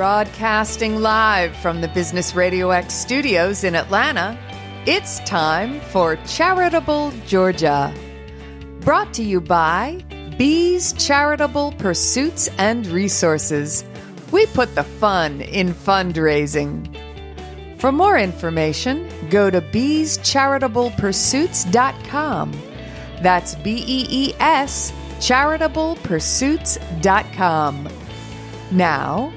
Broadcasting live from the Business Radio X studios in Atlanta, it's time for Charitable Georgia. Brought to you by Bees Charitable Pursuits and Resources. We put the fun in fundraising. For more information, go to beescharitablepursuits.com. That's BEES charitablepursuits.com. Now,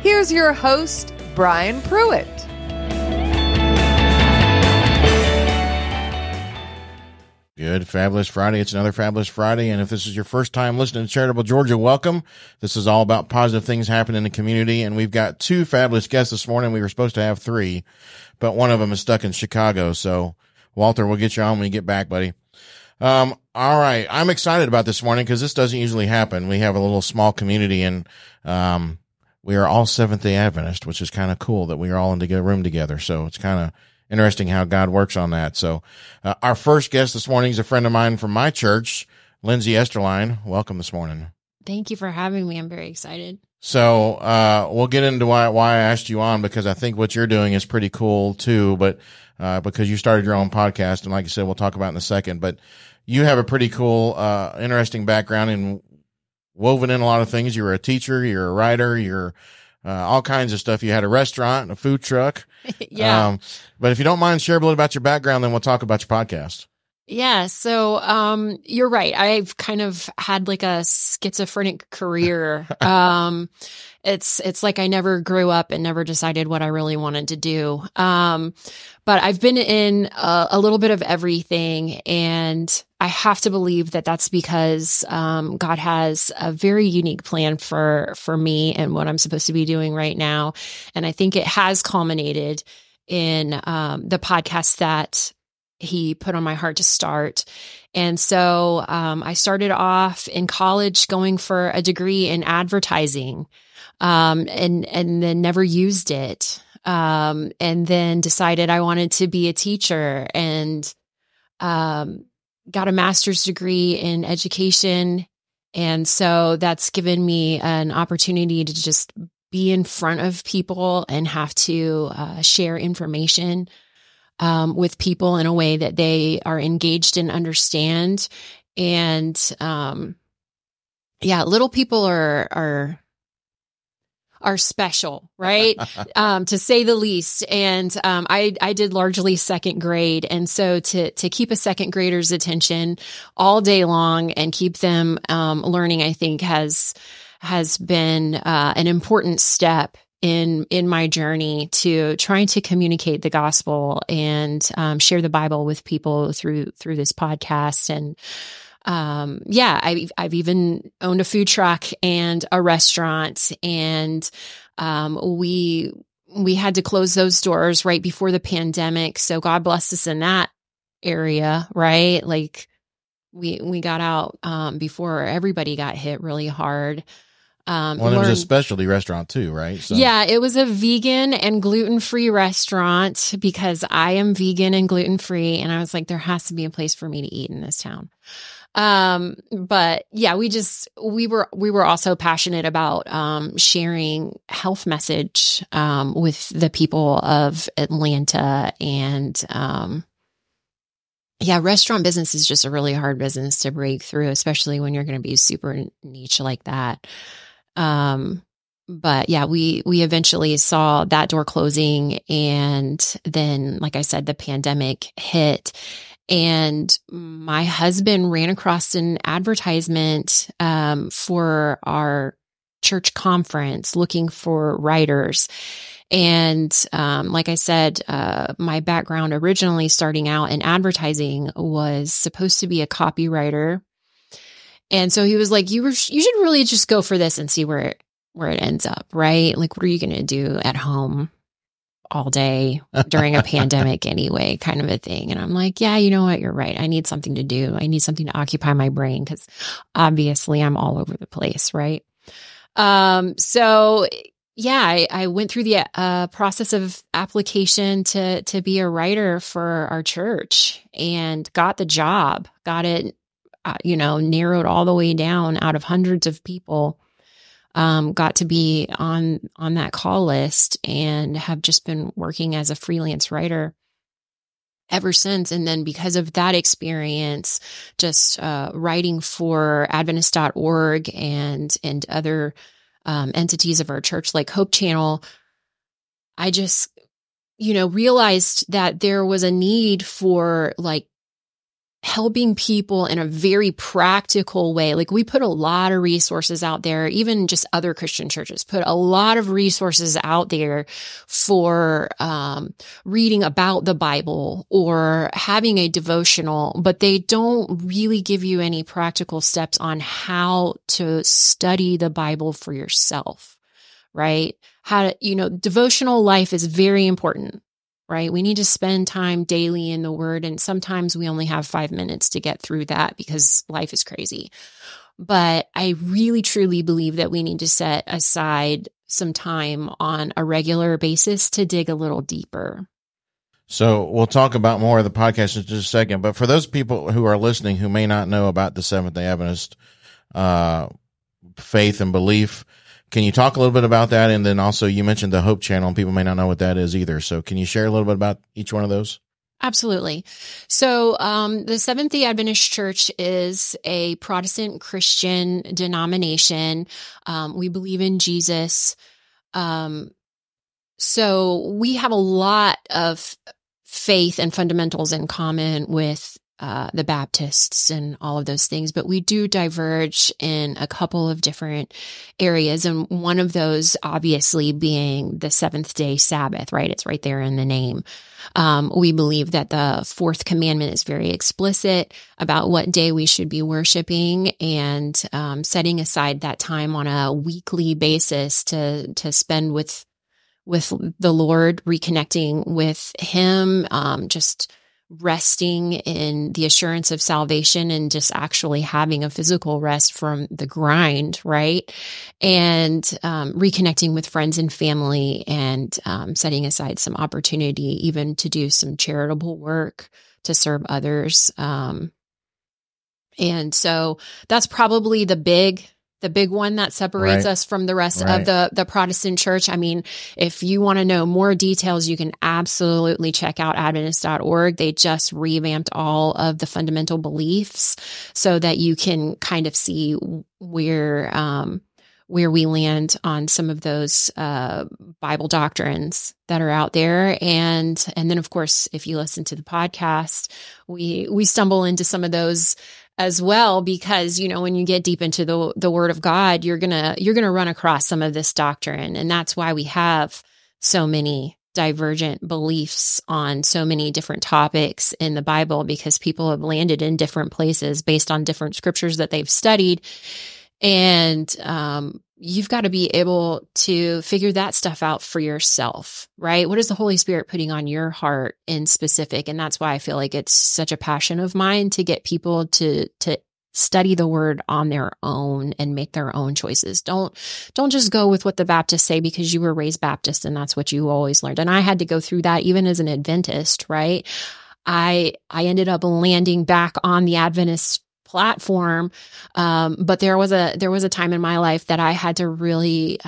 here's your host, Brian Pruett. Good. Fabulous Friday. It's another Fabulous Friday. And if this is your first time listening to Charitable Georgia, welcome. This is all about positive things happening in the community. And we've got two fabulous guests this morning. We were supposed to have three, but one of them is stuck in Chicago. So, Walter, we'll get you on when you get back, buddy. All right. I'm excited about this morning because this doesn't usually happen. We have a little small community and, we are all Seventh-Day Adventist, which is kind of cool that we are all in a room together. So it's kind of interesting how God works on that. So, our first guest this morning is a friend of mine from my church, Lindsay Esterline. Welcome this morning. Thank you for having me. I'm very excited. So, we'll get into why I asked you on, because I think what you're doing is pretty cool too, but, because you started your own podcast, and like I said, we'll talk about it in a second, but you have a pretty cool, interesting background in woven in a lot of things. You were a teacher, you're a writer, you're all kinds of stuff. You had a restaurant, a food truck. Yeah. But if you don't mind, share a little about your background, then we'll talk about your podcast. Yeah. So, you're right. I've kind of had like a schizophrenic career. It's like I never grew up and never decided what I really wanted to do. But I've been in a little bit of everything, and I have to believe that that's because, God has a very unique plan for me and what I'm supposed to be doing right now. And I think it has culminated in, the podcast that he put on my heart to start. And so, I started off in college going for a degree in advertising, and then never used it. And then decided I wanted to be a teacher, and, got a master's degree in education. And so that's given me an opportunity to just be in front of people and have to, share information, with people in a way that they are engaged and understand. And, little people are special, right? To say the least. And, I did largely second grade. And so to keep a second grader's attention all day long and keep them, learning, I think has been, an important step in my journey to trying to communicate the gospel and, share the Bible with people through this podcast. And, I've even owned a food truck and a restaurant, and, we had to close those doors right before the pandemic. So God blessed us in that area, right? Like we got out, before everybody got hit really hard. It was a specialty restaurant too, right? So. Yeah, it was a vegan and gluten-free restaurant because I am vegan and gluten-free. And I was like, there has to be a place for me to eat in this town. But yeah, we were also passionate about, sharing health message, with the people of Atlanta. And, restaurant business is just a really hard business to break through, especially when you're going to be super niche like that. But yeah, we eventually saw that door closing, and then, like I said, the pandemic hit. And my husband ran across an advertisement, for our church conference looking for writers. And, like I said, my background originally starting out in advertising was supposed to be a copywriter. And so he was like, you should really just go for this and see where it ends up, right? Like, what are you going to do at home all day during a pandemic anyway, kind of a thing. And I'm like, yeah, you know what? You're right. I need something to do. I need something to occupy my brain because obviously I'm all over the place, right? So yeah, I went through the process of application to be a writer for our church and got the job, got it, narrowed all the way down out of hundreds of people. got to be on that call list and have just been working as a freelance writer ever since. And then because of that experience, just writing for Adventist.org and other entities of our church like Hope Channel, I just, realized that there was a need for like helping people in a very practical way. Like we put a lot of resources out there, even just other Christian churches put a lot of resources out there for reading about the Bible or having a devotional, but they don't really give you any practical steps on how to study the Bible for yourself, right? Devotional life is very important. Right? We need to spend time daily in the Word, and sometimes we only have 5 minutes to get through that because life is crazy. But I really, truly believe that we need to set aside some time on a regular basis to dig a little deeper. So we'll talk about more of the podcast in just a second. But for those people who are listening who may not know about the Seventh-Day Adventist faith and belief, can you talk a little bit about that? And then also you mentioned the Hope Channel, and people may not know what that is either. So can you share a little bit about each one of those? Absolutely. So the Seventh-Day Adventist Church is a Protestant Christian denomination. We believe in Jesus. So we have a lot of faith and fundamentals in common with the Baptists and all of those things, but we do diverge in a couple of different areas. And one of those obviously being the seventh day Sabbath, right? It's right there in the name. We believe that the fourth commandment is very explicit about what day we should be worshiping and setting aside that time on a weekly basis to spend with the Lord, reconnecting with Him, just resting in the assurance of salvation and just actually having a physical rest from the grind, right? And reconnecting with friends and family and setting aside some opportunity even to do some charitable work to serve others. And so that's probably the big one that separates us from the rest of the Protestant church. I mean, if you want to know more details, you can absolutely check out Adventist.org. They just revamped all of the fundamental beliefs so that you can kind of see where we land on some of those Bible doctrines that are out there. And then, of course, if you listen to the podcast, we stumble into some of those as well, because, when you get deep into the Word of God, you're going to run across some of this doctrine. And that's why we have so many divergent beliefs on so many different topics in the Bible, because people have landed in different places based on different scriptures that they've studied. And you've got to be able to figure that stuff out for yourself, right? What is the Holy Spirit putting on your heart in specific? And that's why I feel like it's such a passion of mine to get people to study the Word on their own and make their own choices. Don't just go with what the Baptists say because you were raised Baptist and that's what you always learned. And I had to go through that even as an Adventist, right? I ended up landing back on the Adventist platform. But there was a time in my life that I had to really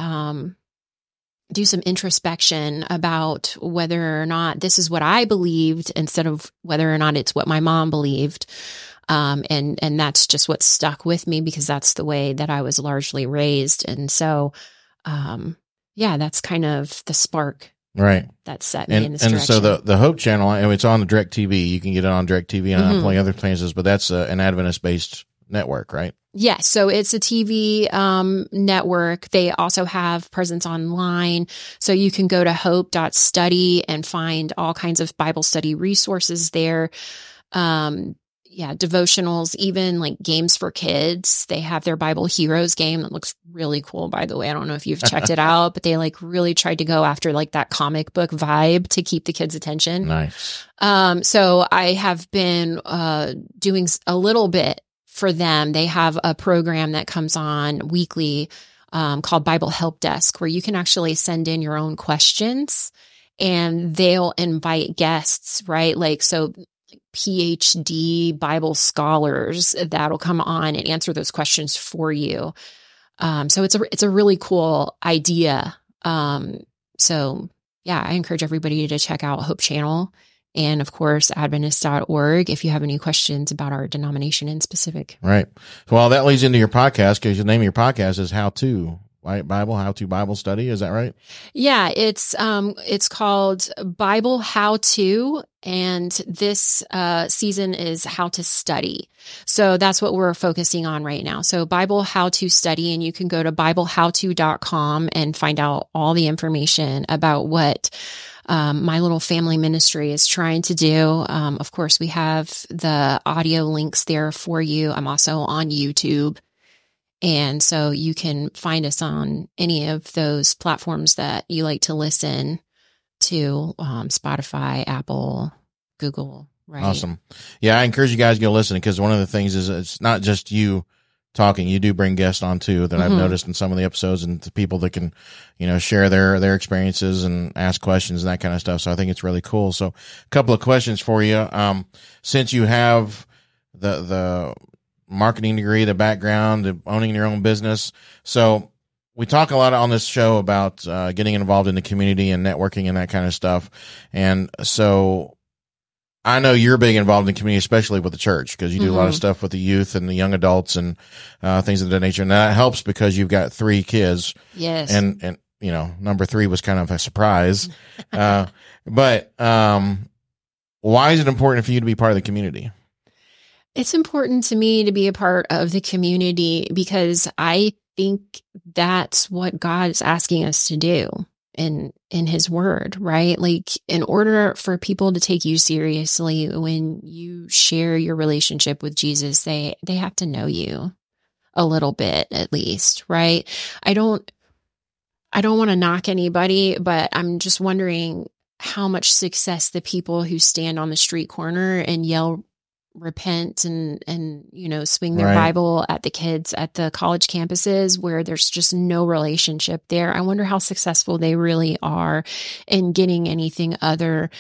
do some introspection about whether or not this is what I believed instead of whether or not it's what my mom believed. And that's just what stuck with me because that's the way that I was largely raised. And so, that's kind of the spark. Right. That set me in this direction. And so the Hope Channel, it's on the DirecTV. You can get it on DirecTV and on plenty other places, but that's an Adventist-based network, right? Yes. So it's a TV network. They also have presence online. So you can go to hope.study and find all kinds of Bible study resources there. Devotionals, even like games for kids. They have their Bible Heroes game that looks really cool, by the way. I don't know if you've checked it out, but they like really tried to go after like that comic book vibe to keep the kids' attention. Nice. So I have been doing a little bit for them. They have a program that comes on weekly called Bible Help Desk, where you can actually send in your own questions and they'll invite guests, right? Like, so PhD Bible scholars that'll come on and answer those questions for you. So it's a really cool idea. So yeah, I encourage everybody to check out Hope Channel and of course, Adventist.org if you have any questions about our denomination in specific. Right. Well, that leads into your podcast because the name of your podcast is How To, right? How to Bible Study. Is that right? Yeah, it's called Bible How To, and this season is How to Study. So that's what we're focusing on right now. So Bible How To Study, and you can go to BibleHowTo.com and find out all the information about what my little family ministry is trying to do. Of course, we have the audio links there for you. I'm also on YouTube. And so you can find us on any of those platforms that you like to listen to, Spotify, Apple, Google, right? Awesome. Yeah, I encourage you guys to go listen because one of the things is it's not just you talking. You do bring guests on too that I've noticed in some of the episodes, and the people that can, share their experiences and ask questions and that kind of stuff. So I think it's really cool. So a couple of questions for you. Since you have the marketing degree, the background, the owning your own business. So we talk a lot on this show about getting involved in the community and networking and that kind of stuff. And so I know you're big involved in the community, especially with the church, because you do a lot of stuff with the youth and the young adults and things of that nature. And that helps because you've got 3 kids. Yes. And number 3 was kind of a surprise. But why is it important for you to be part of the community? It's important to me to be a part of the community because I think that's what God is asking us to do in his word, right? Like in order for people to take you seriously, when you share your relationship with Jesus, they have to know you a little bit at least, right? I don't want to knock anybody, but I'm just wondering how much success the people who stand on the street corner and yell repent and swing their Bible at the kids at the college campuses where there's just no relationship there. I wonder how successful they really are in getting anything other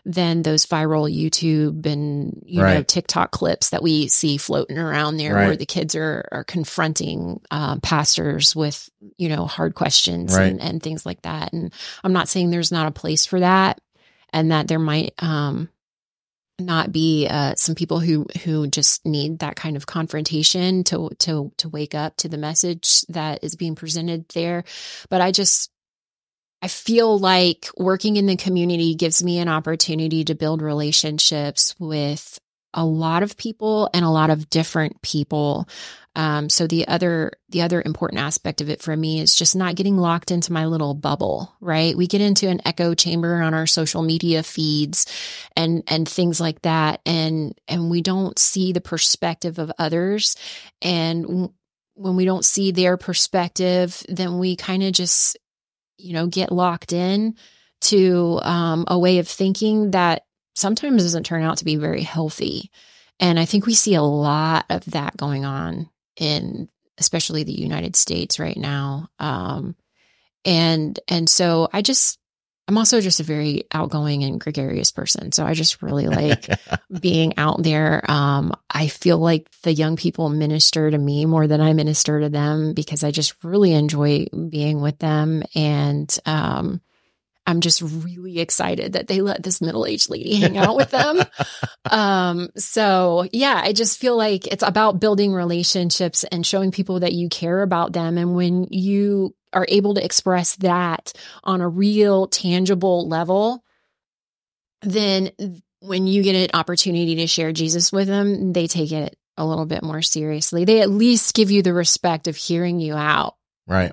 than those viral YouTube and TikTok clips that we see floating around there where the kids are confronting pastors with hard questions and things like that. And I'm not saying there's not a place for that and that there might not be some people who just need that kind of confrontation to wake up to the message that is being presented there. But I feel like working in the community gives me an opportunity to build relationships with a lot of people and a lot of different people. So the other important aspect of it for me is just not getting locked into my little bubble, right? We get into an echo chamber on our social media feeds and things like that. And we don't see the perspective of others. And when we don't see their perspective, then we kind of just, get locked in to a way of thinking that sometimes doesn't turn out to be very healthy. And I think we see a lot of that going on in especially the United States right now. And so I'm also just a very outgoing and gregarious person. So I just really like being out there. I feel like the young people minister to me more than I minister to them because I just really enjoy being with them. And, I'm just really excited that they let this middle-aged lady hang out with them. So yeah, I just feel like it's about building relationships and showing people that you care about them. And when you are able to express that on a real, tangible level, then when you get an opportunity to share Jesus with them, they take it a little bit more seriously. They at least give you the respect of hearing you out. Right.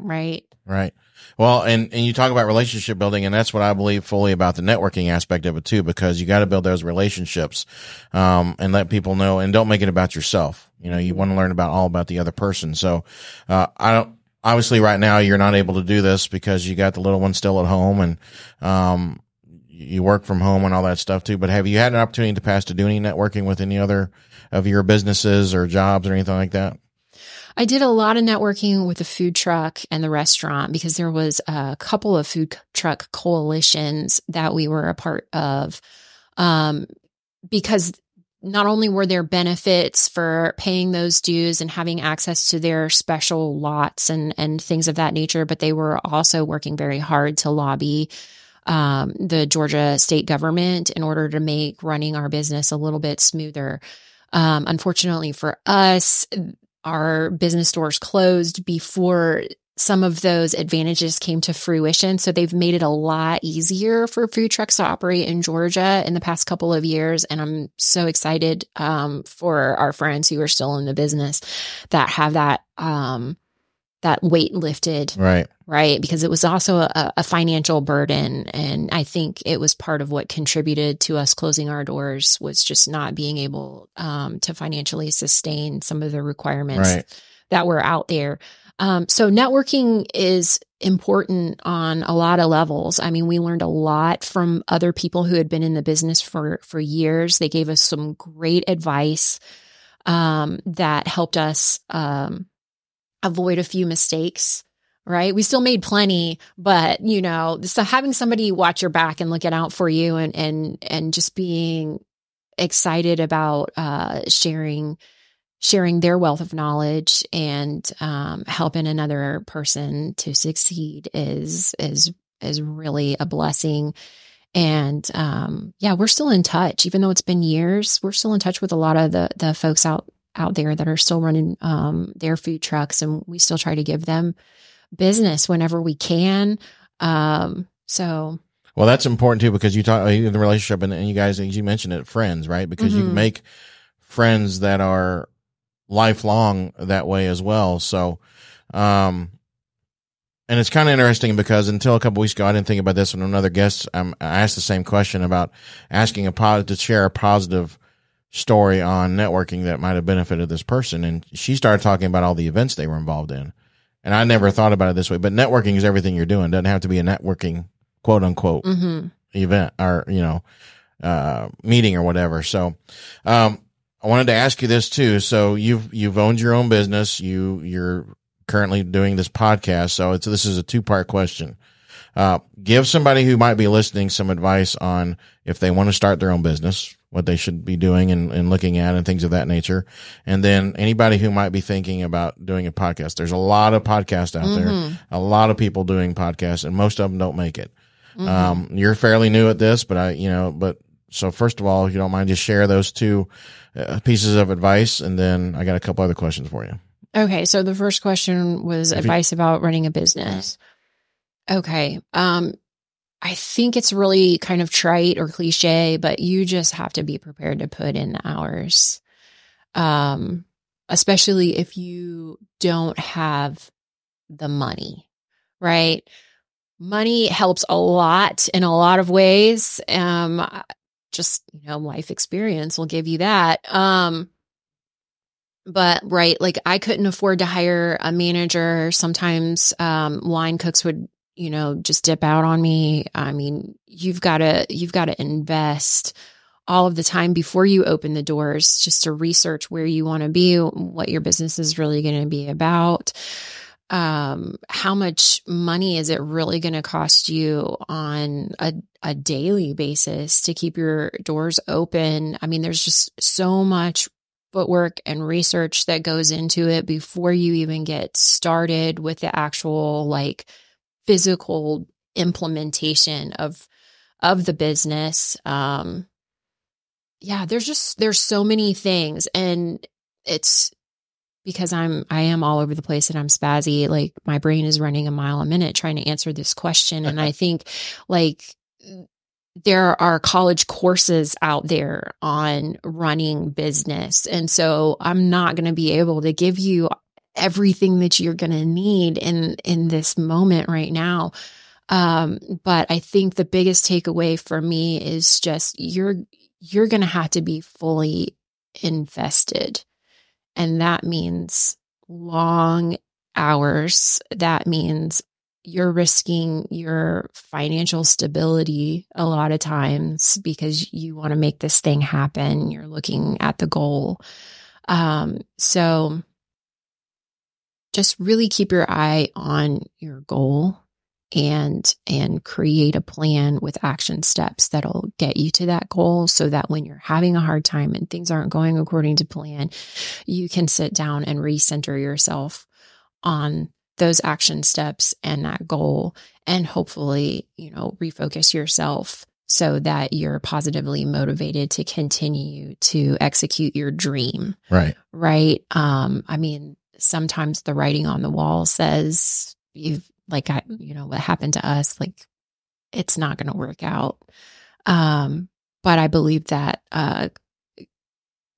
Right. Well, and you talk about relationship building, and that's what I believe fully about the networking aspect of it too, because you got to build those relationships, and let people know, and don't make it about yourself. You want to learn all about the other person. So, obviously right now you're not able to do this because you got the little one still at home and, you work from home and all that stuff too. But have you had an opportunity in the past to do any networking with any other of your businesses or jobs or anything like that? I did a lot of networking with the food truck and the restaurant because there was a couple of food truck coalitions that we were a part of. Because not only were there benefits for paying those dues and having access to their special lots and things of that nature, but they were also working very hard to lobby the Georgia state government in order to make running our business a little bit smoother. Unfortunately for us, our business doors closed before some of those advantages came to fruition. So they've made it a lot easier for food trucks to operate in Georgia in the past couple of years. And I'm so excited for our friends who are still in the business that have that weight lifted. Right. Because it was also a financial burden. And I think it was part of what contributed to us closing our doors was just not being able to financially sustain some of the requirements that were out there. So networking is important on a lot of levels. I mean, we learned a lot from other people who had been in the business for years. They gave us some great advice that helped us avoid a few mistakes, right? We still made plenty, but so having somebody watch your back and looking out for you and just being excited about sharing their wealth of knowledge and helping another person to succeed is really a blessing. And we're still in touch, even though it's been years. We're still in touch with a lot of the folks out there that are still running their food trucks, and we still try to give them business whenever we can. Well, that's important too, because you talk the relationship, and you guys, as you mentioned it, friends, right? Because you can make friends that are lifelong that way as well. So, and it's kind of interesting because until a couple weeks ago, I didn't think about this. When another guest, I asked the same question about asking to share a positive story on networking that might have benefited this person. And she started talking about all the events they were involved in. And I never thought about it this way, but networking is everything you're doing. It doesn't have to be a networking quote unquote event or, meeting or whatever. So, I wanted to ask you this too. So you've owned your own business. You're currently doing this podcast. So this is a 2-part question. Give somebody who might be listening some advice on if they want to start their own business, what they should be doing and looking at and things of that nature. And then anybody who might be thinking about doing a podcast. There's a lot of podcasts out there, a lot of people doing podcasts, and most of them don't make it. You're fairly new at this, but so first of all, if you don't mind, just share those 2 pieces of advice, and then I got a couple other questions for you. Okay, so the first question was advice about running a business. Okay, I think it's really kind of trite or cliche, but you just have to be prepared to put in the hours, especially if you don't have the money, right? Money helps a lot in a lot of ways. Just, life experience will give you that. But right, like I couldn't afford to hire a manager. Sometimes, line cooks would, just dip out on me. I mean, you've got to invest all of the time before you open the doors just to research where you want to be, what your business is really going to be about. How much money is it really going to cost you on a daily basis to keep your doors open? I mean, there's just so much footwork and research that goes into it before you even get started with the actual physical implementation of the business. There's so many things, and it's because I am all over the place and I'm spazzy. Like my brain is running a mile a minute trying to answer this question. And I think there are college courses out there on running business. And so I'm not going to be able to give you everything that you're going to need in this moment right now. But I think the biggest takeaway for me is just you're going to have to be fully invested. And that means long hours. That means you're risking your financial stability a lot of times because you want to make this thing happen. You're looking at the goal. So just really keep your eye on your goal and create a plan with action steps that'll get you to that goal, so that when you're having a hard time and things aren't going according to plan, you can sit down and recenter yourself on those action steps and that goal, and hopefully, refocus yourself so that you're positively motivated to continue to execute your dream. Right. Right. Sometimes the writing on the wall says what happened to us, like, it's not going to work out. But I believe that,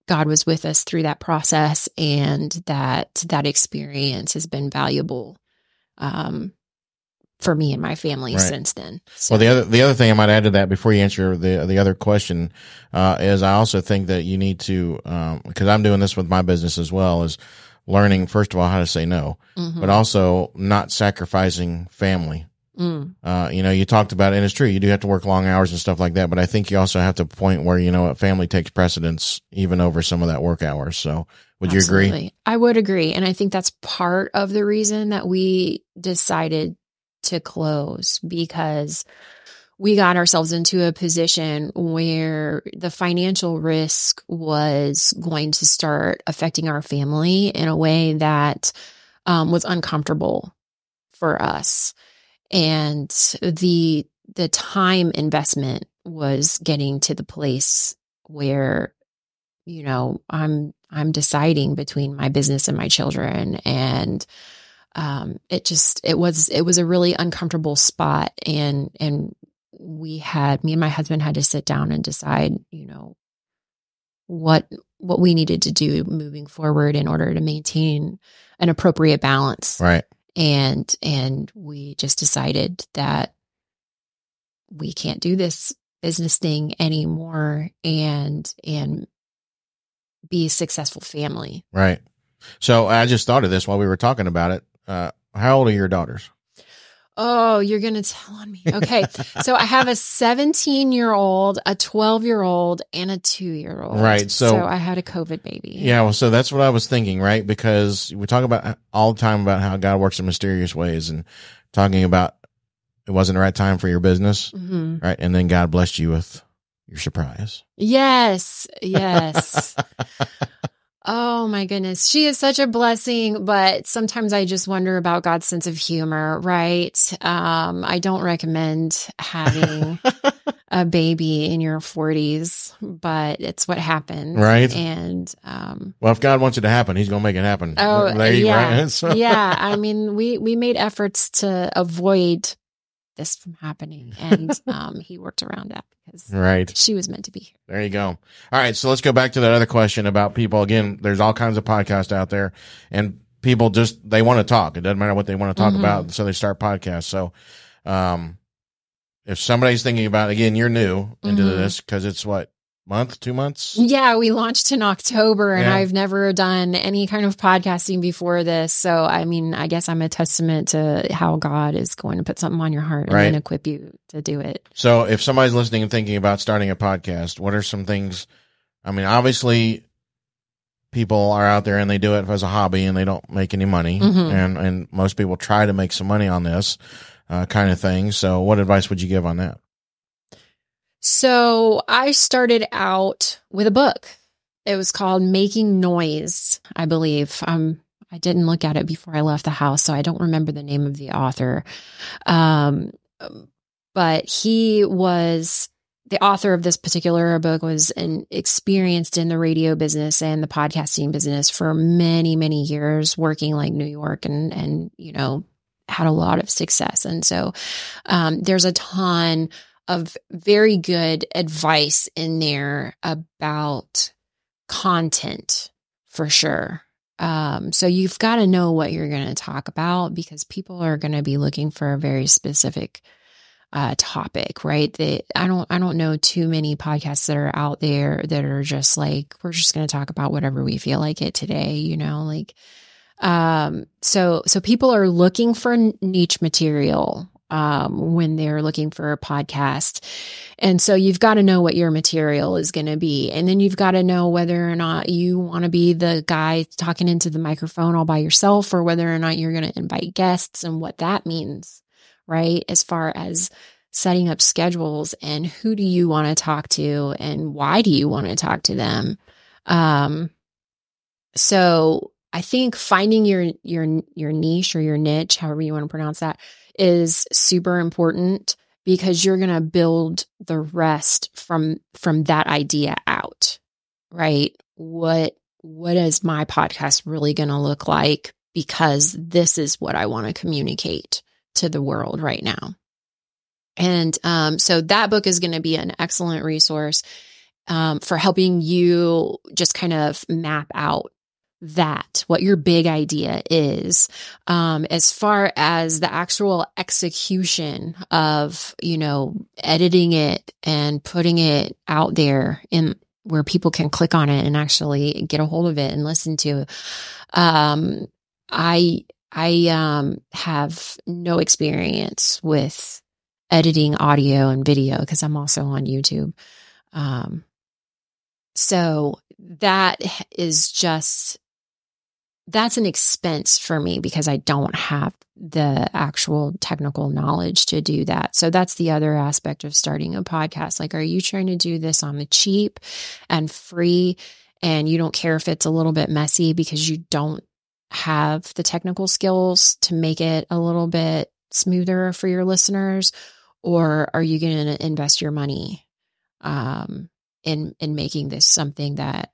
God was with us through that process, and that experience has been valuable, for me and my family since then. So. Well, the other thing I might add to that before you answer the other question, is I also think that you need to, because I'm doing this with my business as well, is learning, first of all, how to say no, but also not sacrificing family. You talked about it, and it's true, you do have to work long hours and stuff like that, but I think you also have to point where, family takes precedence even over some of that work hours. So would Absolutely. You agree? I would agree. And I think that's part of the reason that we decided to close, because we got ourselves into a position where the financial risk was going to start affecting our family in a way that was uncomfortable for us. And the time investment was getting to the place where, I'm deciding between my business and my children. And it was a really uncomfortable spot. And me and my husband had to sit down and decide, what we needed to do moving forward in order to maintain an appropriate balance. Right. And we just decided that we can't do this business thing anymore and be a successful family. Right. So I just thought of this while we were talking about it. How old are your daughters? Oh, you're going to tell on me. Okay. So I have a 17-year-old, a 12-year-old, and a 2-year-old. Right. So I had a COVID baby. Yeah. Well, so that's what I was thinking, right? Because we talk about all the time about how God works in mysterious ways, and talking about it wasn't the right time for your business. Right. And then God blessed you with your surprise. Yes. Yes. Oh my goodness. She is such a blessing, but sometimes I just wonder about God's sense of humor, right? I don't recommend having a baby in your 40s, but it's what happened. Right. And, well, if God wants it to happen, he's going to make it happen. Oh, yeah. Right? So. Yeah. I mean, we made efforts to avoid this from happening, and he worked around that because she was meant to be here. There you go. All right, so let's go back to that other question about people. Again, there's all kinds of podcasts out there, and people they want to talk. It doesn't matter what they want to talk about, so they start podcasts. So if somebody's thinking about, again, you're new into this, because it's what, month, 2 months? Yeah, we launched in October, and I've never done any kind of podcasting before this. So, I mean, I guess I'm a testament to how God is going to put something on your heart and then equip you to do it. So if somebody's listening and thinking about starting a podcast, what are some things? I mean, obviously people are out there and they do it as a hobby and they don't make any money. And most people try to make some money on this kind of thing. So what advice would you give on that? So I started out with a book. It was called Making Noise, I believe. I didn't look at it before I left the house, so I don't remember the name of the author. But he was the author of this particular book, was experienced in the radio business and the podcasting business for many, many years, working like New York and had a lot of success. And so there's a ton of very good advice in there about content, for sure. So you've got to know what you're going to talk about, because people are going to be looking for a very specific topic, right? I don't know too many podcasts that are out there that are just like, we're just going to talk about whatever we feel like it today, so people are looking for niche material when they're looking for a podcast. And so you've got to know what your material is going to be. And then you've got to know whether or not you want to be the guy talking into the microphone all by yourself, or whether or not you're going to invite guests and what that means, right? As far as setting up schedules and who do you want to talk to and why do you want to talk to them? So I think finding your niche or your niche, however you want to pronounce that, is super important because you're going to build the rest from that idea out, right? What is my podcast really going to look like? Because this is what I want to communicate to the world right now. And so that book is going to be an excellent resource for helping you just kind of map out what your big idea is. As far as the actual execution of, editing it and putting it out there in where people can click on it and actually get a hold of it and listen to. I have no experience with editing audio and video because I'm also on YouTube. So that is that's an expense for me because I don't have the actual technical knowledge to do that. So that's the other aspect of starting a podcast. Like, are you trying to do this on the cheap and free and you don't care if it's a little bit messy because you don't have the technical skills to make it a little bit smoother for your listeners? Or are you going to invest your money in making this something that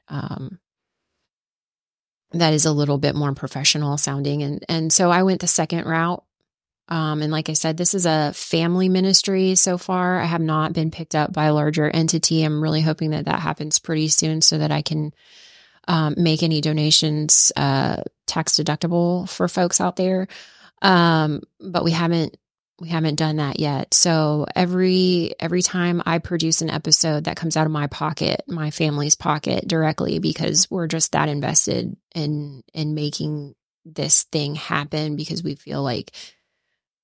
that is a little bit more professional sounding? And so I went the second route. And like I said, this is a family ministry so far. I have not been picked up by a larger entity. I'm really hoping that happens pretty soon so that I can make any donations tax deductible for folks out there. But we haven't done that yet. So every time I produce an episode that comes out of my pocket, my family's pocket directly, because we're just that invested in making this thing happen, because we feel like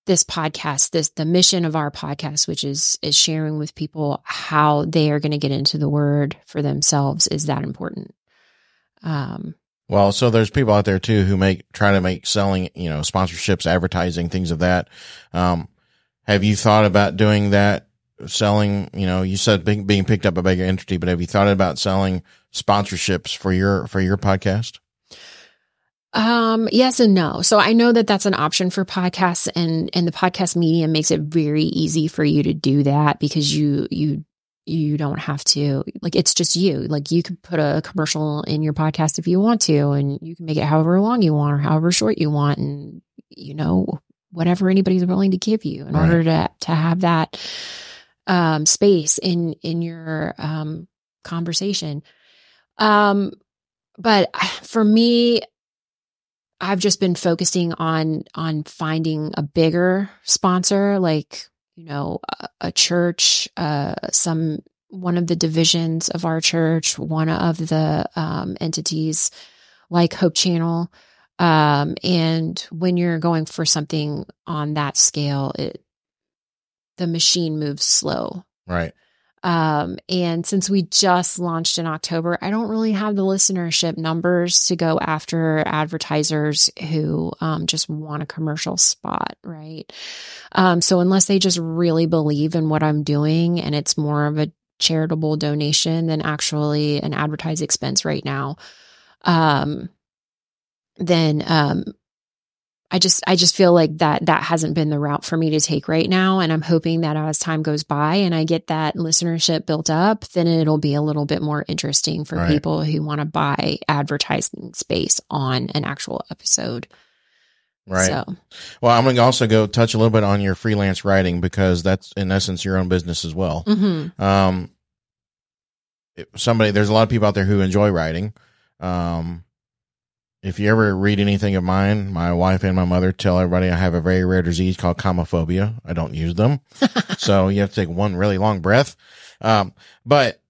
this podcast, the mission of our podcast, which is sharing with people how they are going to get into the word for themselves, is that important. Well, so there's people out there too who try to make selling, sponsorships, advertising, things of that. Have you thought about doing that? Selling, you said being picked up by a bigger entity, but have you thought about selling sponsorships for your podcast? Yes and no. So I know that that's an option for podcasts, and the podcast medium makes it very easy for you to do that because you don't have to, like, it's just you. Like, you could put a commercial in your podcast if you want to, and you can make it however long you want or however short you want, and whatever anybody's willing to give you in order to have that space in your conversation. But for me, I've just been focusing on finding a bigger sponsor, like, a church, one of the divisions of our church, one of the entities like Hope Channel. And when you're going for something on that scale, the machine moves slow. Right. And since we just launched in October, I don't really have the listenership numbers to go after advertisers who just want a commercial spot, right? So unless they just really believe in what I'm doing and it's more of a charitable donation than actually an advertised expense right now, then I just feel like that hasn't been the route for me to take right now. And I'm hoping that as time goes by and I get that listenership built up, then it'll be a little bit more interesting for people who want to buy advertising space on an actual episode. Right. So, well, I'm going to also go touch a little bit on your freelance writing, because that's in essence your own business as well. Mm-hmm. There's a lot of people out there who enjoy writing. If you ever read anything of mine, my wife and my mother tell everybody I have a very rare disease called comophobia. I don't use them. So you have to take one really long breath. But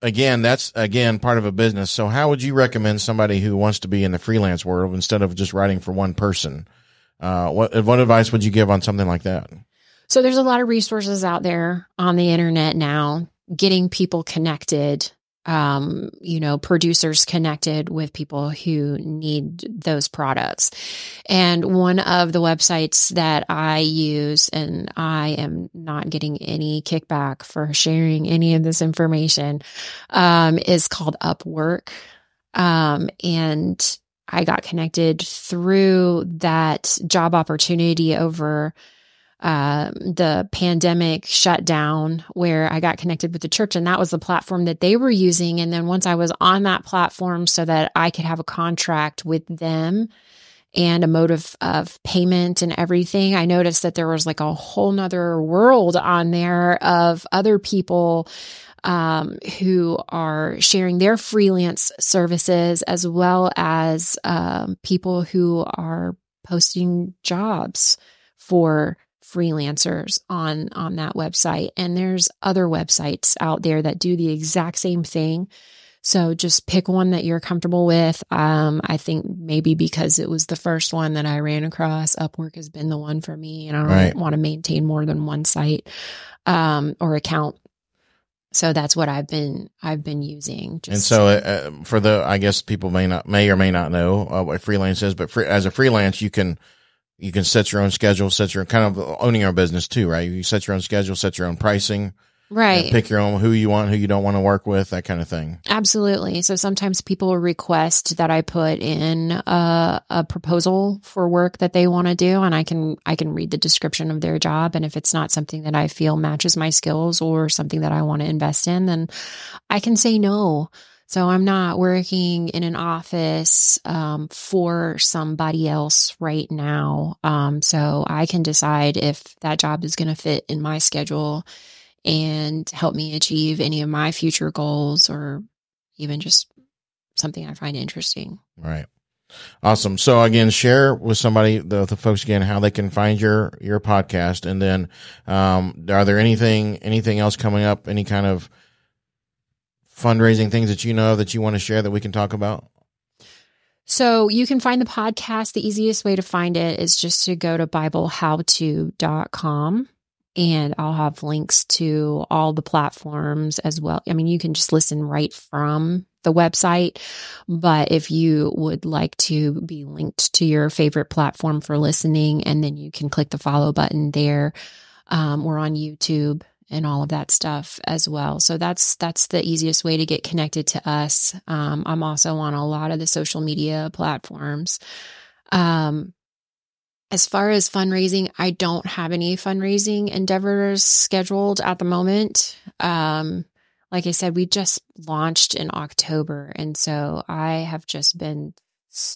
again, that's part of a business. So how would you recommend somebody who wants to be in the freelance world instead of just writing for one person? What advice would you give on something like that? So there's a lot of resources out there on the internet now, getting people connected producers connected with people who need those products. And one of the websites that I use, and I am not getting any kickback for sharing any of this information, is called Upwork. And I got connected through that job opportunity over the pandemic shutdown, where I got connected with the church, and that was the platform that they were using. And then once I was on that platform so that I could have a contract with them and a mode of payment and everything, I noticed that there was like a whole nother world on there of other people who are sharing their freelance services, as well as people who are posting jobs for freelancers on that website. And there's other websites out there that do the exact same thing. So just pick one that you're comfortable with. I think maybe because it was the first one that I ran across, Upwork has been the one for me, and I don't want to maintain more than one site or account. So that's what I've been using. And so for I guess people may or may not know what freelance is, but as a freelance, you can set your own schedule, set your kind of owning your own business too, right? You set your own schedule, set your own pricing, right? Pick your own, who you want, who you don't want to work with, that kind of thing. Absolutely. So sometimes people request that I put in a proposal for work that they want to do, and I can read the description of their job. And if it's not something that I feel matches my skills or something that I want to invest in, then I can say no. So I'm not working in an office for somebody else right now. So I can decide if that job is going to fit in my schedule and help me achieve any of my future goals, or even just something I find interesting. Right. Awesome. So again, share with somebody, the folks again, how they can find your podcast. And then are there anything else coming up, any kind of fundraising things that you know that you want to share that we can talk about? So you can find the podcast. The easiest way to find it is just to go to BibleHowTo.com, and I'll have links to all the platforms as well. I mean, you can just listen right from the website, but if you would like to be linked to your favorite platform for listening, and then you can click the follow button there. We're on YouTube and all of that stuff as well. So that's the easiest way to get connected to us. I'm also on a lot of the social media platforms. As far as fundraising, I don't have any fundraising endeavors scheduled at the moment. Like I said, we just launched in October. And so I have just been,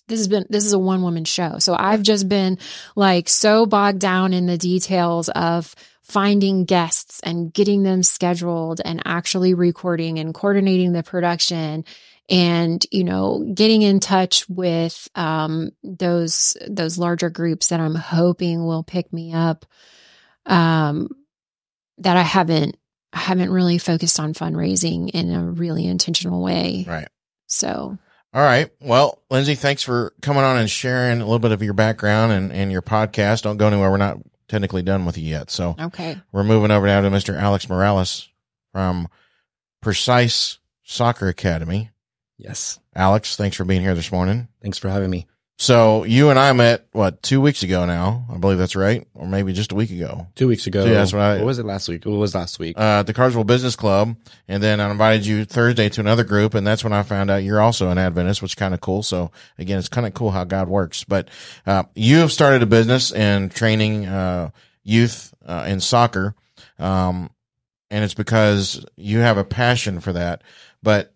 this is a one-woman show. So I've just been like so bogged down in the details of finding guests and getting them scheduled and actually recording and coordinating the production and, getting in touch with those larger groups that I'm hoping will pick me up, that I haven't really focused on fundraising in a really intentional way. Right. So. All right. Well, Lindsay, thanks for coming on and sharing a little bit of your background and your podcast. Don't go anywhere. We're not technically done with you yet. So okay, we're moving over now to Mr. Alex Morales from Precise Soccer Academy. Yes. Alex, thanks for being here this morning. Thanks for having me. So you and I met, 2 weeks ago now? I believe that's right. Or maybe just a week ago. 2 weeks ago. Yeah, that's what was it last week? What was last week? At the Carsville Business Club. And then I invited you Thursday to another group. And that's when I found out you're also an Adventist, which is kind of cool. So again, it's kind of cool how God works. But, you have started a business in training, youth, in soccer. And it's because you have a passion for that. But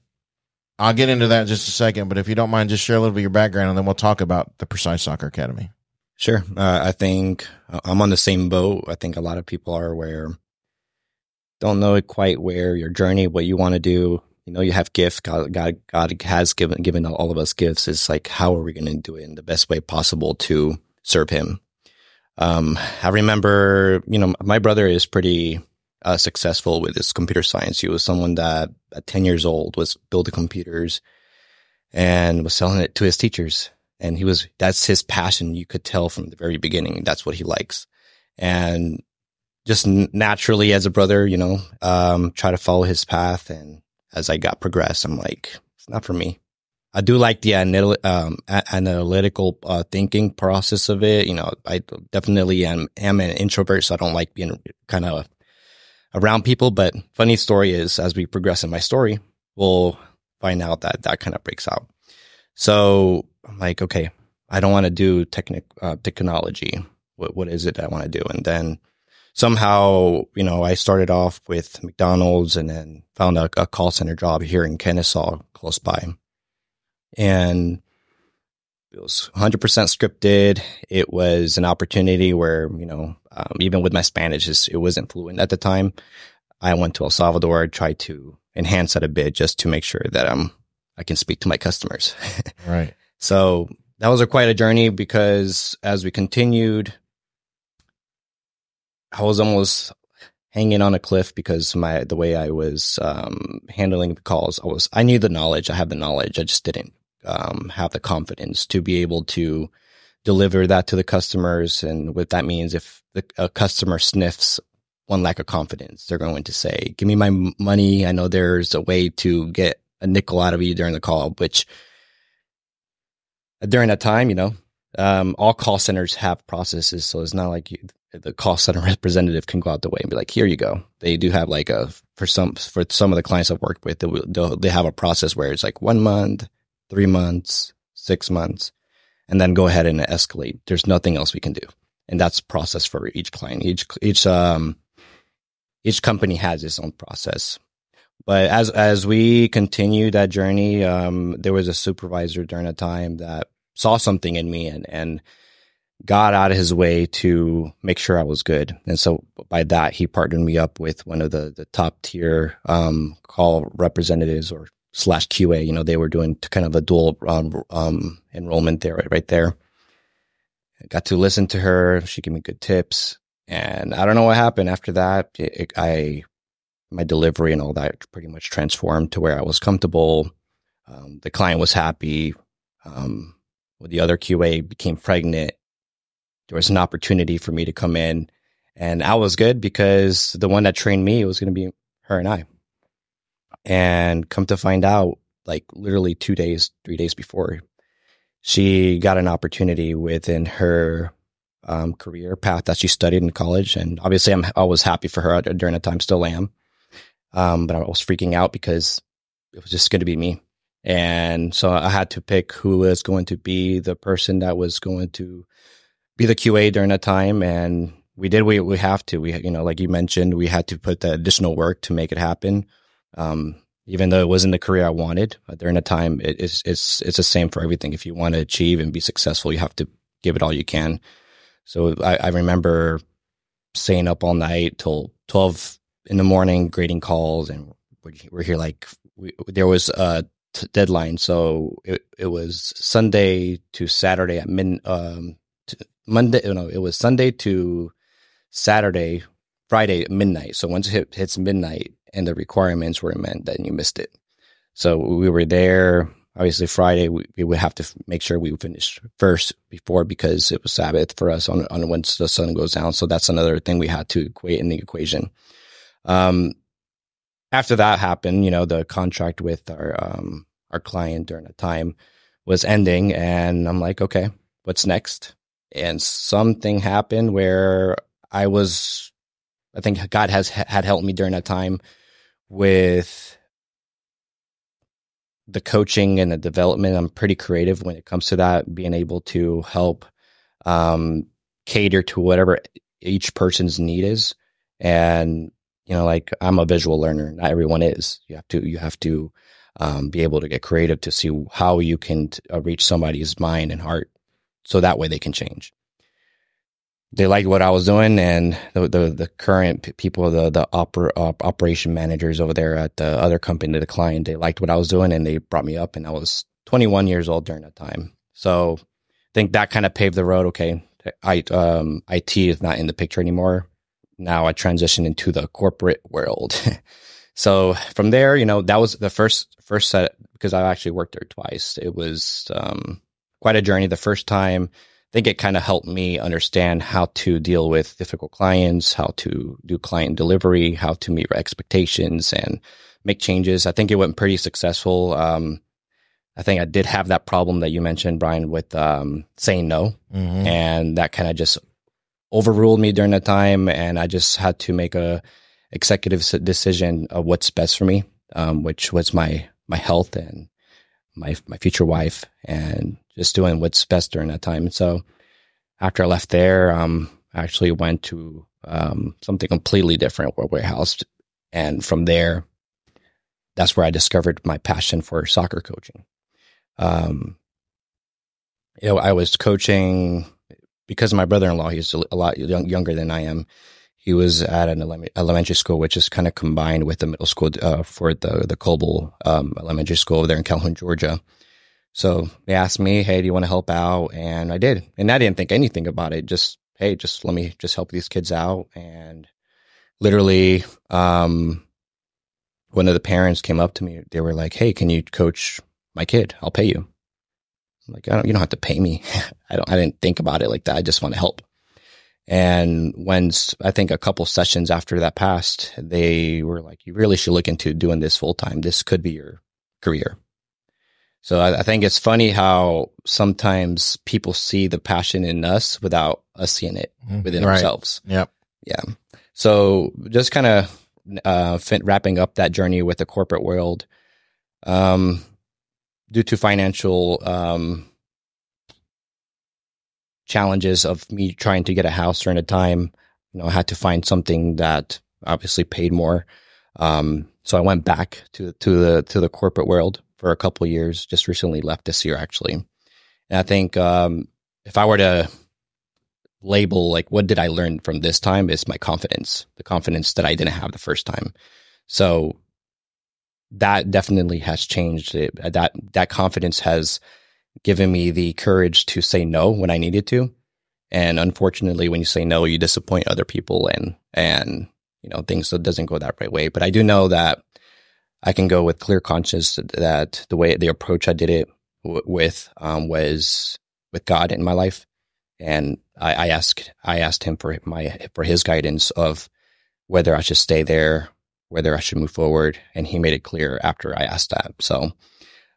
I'll get into that in just a second, but if you don't mind, just share a little bit of your background, and then we'll talk about the Precise Soccer Academy. Sure. I think I'm on the same boat. I think a lot of people are don't know quite where your journey, what you want to do. You have gifts. God has given all of us gifts. It's like, how are we going to do it in the best way possible to serve Him? I remember, my brother is pretty successful with his computer science. He was someone that at 10 years old was building computers and was selling it to his teachers. And that's his passion. You could tell from the very beginning, that's what he likes. And just naturally as a brother, try to follow his path. And as I got progressed, I'm like, it's not for me. I do like the analytical thinking process of it. You know, I definitely am an introvert, so I don't like being kind of around people. But funny story is, as we progress in my story, we'll find out that kind of breaks out. So I'm like, okay, I don't want to do technology. What is it I want to do? And then somehow, you know, I started off with McDonald's and then found a call center job here in Kennesaw, close by. And it was 100% scripted. It was an opportunity where, you know, even with my Spanish, it wasn't fluent at the time. I went to El Salvador, tried to enhance that a bit just to make sure that I can speak to my customers. Right. So that was quite a journey, because as we continued, I was almost hanging on a cliff because the way I was handling the calls, I knew the knowledge. I have the knowledge. I just didn't have the confidence to be able to deliver that to the customers. And what that means, if a customer sniffs one lack of confidence, they're going to say, give me my money. I know there's a way to get a nickel out of you during the call, which during that time, you know, all call centers have processes. So it's not like the call center representative can go out the way and be like, here you go. They do have like for some of the clients I've worked with, they have a process where it's like 1 month, 3 months, 6 months, and then go ahead and escalate. There's nothing else we can do. And that's process for each client. Each company has its own process. But as we continue that journey, there was a supervisor during a time that saw something in me and got out of his way to make sure I was good. And so by that, he partnered me up with one of the top tier call representatives or /QA. You know, they were doing kind of a dual enrollment there, right there. I got to listen to her. She gave me good tips. And I don't know what happened after that. My delivery and all that pretty much transformed to where I was comfortable. The client was happy. With the other QA became pregnant. There was an opportunity for me to come in, and I was good because the one that trained me was going to be her and I. And come to find out, like literally 2 days, 3 days before, she got an opportunity within her career path that she studied in college. And obviously I was happy for her during that time, still am. But I was freaking out because it was just going to be me. And so I had to pick who was going to be the person that was going to be the QA during that time. And we did, we have to, you know, like you mentioned, we had to put the additional work to make it happen. Even though it wasn't the career I wanted during the time, it's the same for everything. If you want to achieve and be successful, you have to give it all you can. So I remember staying up all night till 12 in the morning, grading calls. And we're here like, there was a deadline. So it was Sunday to Saturday at it was Sunday to Saturday, Friday at midnight. So once it hits midnight and the requirements were met, then you missed it. So we were there. Obviously, Friday, we would have to make sure we finished first before, because it was Sabbath for us on once the sun goes down. So that's another thing we had to equate in the equation. After that happened, you know, the contract with our client during the time was ending, and I'm like, okay, what's next? And something happened where I think God had helped me during that time with the coaching and the development. I'm pretty creative when it comes to that, being able to help cater to whatever each person's need is. And, you know, like, I'm a visual learner. Not everyone is. You have to be able to get creative to see how you can reach somebody's mind and heart, so that way they can change. They liked what I was doing, and the current people, the operation managers over there at the other company, the client, they liked what I was doing, and they brought me up, and I was 21 years old during that time. So I think that kind of paved the road. Okay, IT is not in the picture anymore. Now I transitioned into the corporate world. So from there, you know, that was the first set, because I actually worked there twice. It was quite a journey. The first time, I think it kind of helped me understand how to deal with difficult clients, how to do client delivery, how to meet expectations, and make changes. I think it went pretty successful. I think I did have that problem that you mentioned, Brian, with saying no. Mm-hmm. And that kind of just overruled me during that time. And I just had to make a executive decision of what's best for me, which was my health and my future wife, and just doing what's best during that time. And so after I left there, I actually went to something completely different, a warehouse. And from there, that's where I discovered my passion for soccer coaching. I was coaching because my brother-in-law, he's a lot younger than I am. He was at an elementary school, which is kind of combined with the middle school for the Coble elementary school over there in Calhoun, Georgia. So they asked me, hey, do you want to help out? And I did. And I didn't think anything about it. Just, hey, just let me just help these kids out. And literally, one of the parents came up to me. They were like, hey, can you coach my kid? I'll pay you. I'm like, you don't have to pay me. I didn't think about it like that. I just want to help. And when I think a couple sessions after that passed, they were like, you really should look into doing this full time. This could be your career. So I think it's funny how sometimes people see the passion in us without us seeing it within ourselves. Yep. Yeah. So just kind of wrapping up that journey with the corporate world, due to financial challenges of me trying to get a house during the time, I had to find something that obviously paid more. So I went back to the corporate world for a couple of years. Just recently left this year, actually. And I think if I were to label like what did I learn from this time, is my confidence, the confidence that I didn't have the first time. So that definitely has changed. That confidence has given me the courage to say no when I needed to. And unfortunately, when you say no, you disappoint other people and things that doesn't go that right way. But I do know that I can go with clear conscience that the approach I did it with was with God in my life. And I asked him for his guidance of whether I should stay there, whether I should move forward. And he made it clear after I asked that. So